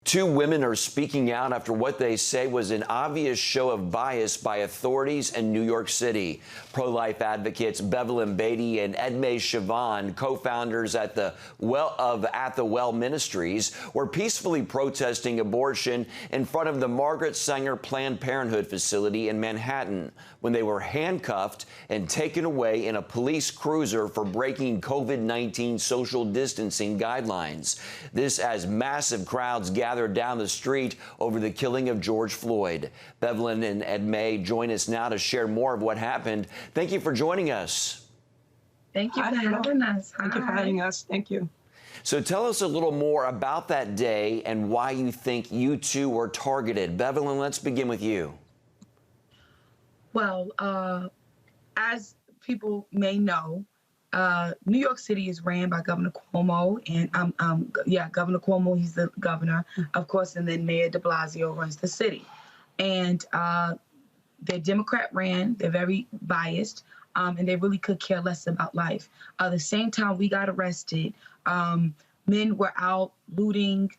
Two women are speaking out after what they say was an obvious show of bias by authorities in New York City. Pro-life advocates Bevelyn Beatty and Edmé Chauvin, co-founders at the Well Ministries, were peacefully protesting abortion in front of the Margaret Sanger Planned Parenthood facility in Manhattan when they were handcuffed and taken away in a police cruiser for breaking COVID-19 social distancing guidelines. This as massive crowds gathered down the street over the killing of George Floyd. Bevelyn and Edmé join us now to share more of what happened. Thank you for joining us. Thank you for having us. Thank you for having us. Thank you. So tell us a little more about that day and why you think you two were targeted. Bevelyn, let's begin with you. Well, as people may know, New York City is ran by Governor Cuomo, and Governor Cuomo, he's the governor, of course, and then Mayor de Blasio runs the city. And they're Democrat ran, they're very biased, and they really could care less about life. The same time we got arrested, men were out looting,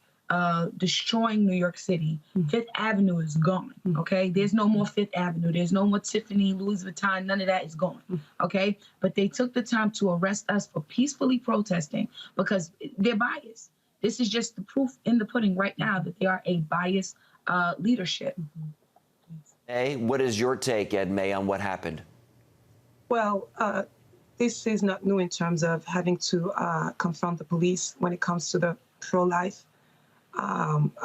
destroying New York City. Fifth Avenue is gone, okay? There's no more Fifth Avenue. There's no more Tiffany, Louis Vuitton. None of that is gone, okay? But they took the time to arrest us for peacefully protesting because they're biased. This is just the proof in the pudding right now that they are a biased leadership. Hey, what is your take, Edmé, on what happened? Well, this is not new in terms of having to confront the police when it comes to the pro-life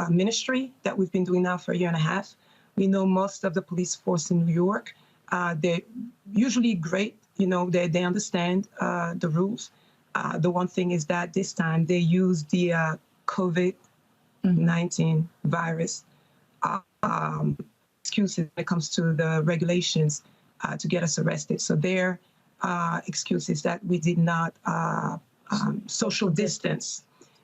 ministry that we've been doing now for a year and a half. We know most of the police force in New York. They're usually great. You know, they understand the rules. The one thing is that this time they used the COVID-19 virus excuses when it comes to the regulations to get us arrested. So their excuse is that we did not social distance.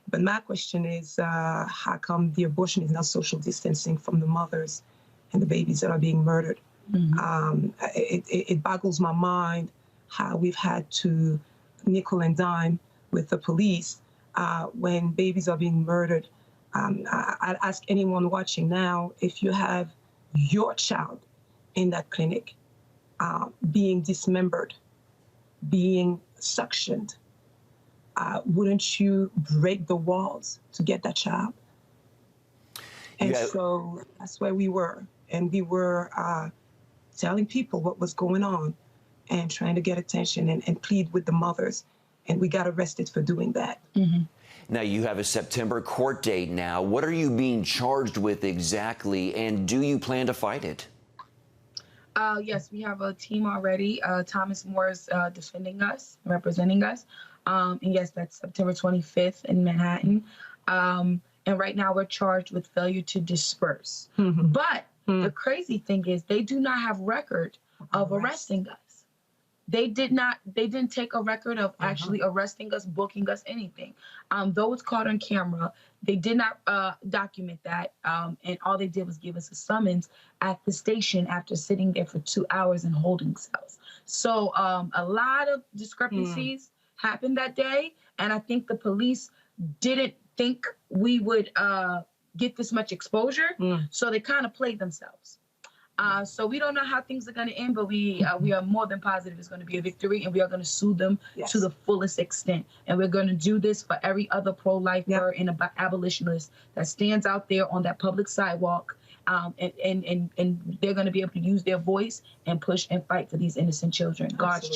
But my question is, how come the abortion is not social distancing from the mothers and the babies that are being murdered? It boggles my mind how we've had to nickel and dime with the police when babies are being murdered. I'd ask anyone watching now, if you have your child in that clinic being dismembered, being suctioned, wouldn't you break the walls to get that child? And so that's where we were. And we were telling people what was going on and trying to get attention and plead with the mothers. And we got arrested for doing that. Now, you have a September court date now. What are you being charged with exactly, and do you plan to fight it? Yes, we have a team already. Thomas Moore is defending us, representing us. And yes, that's September 25th in Manhattan. And right now we're charged with failure to disperse. But the crazy thing is they do not have record of arresting us. They didn't take a record of actually arresting us, booking us, anything. Though it's caught on camera, they did not document that. And all they did was give us a summons at the station after sitting there for 2 hours and holding cells. So a lot of discrepancies happened that day. And I think the police didn't think we would get this much exposure. So they kind of played themselves. So we don't know how things are going to end, but we are more than positive it's going to be a victory, and we are going to sue them to the fullest extent. And we're going to do this for every other pro-lifer and abolitionist that stands out there on that public sidewalk. And they're going to be able to use their voice and push and fight for these innocent children. God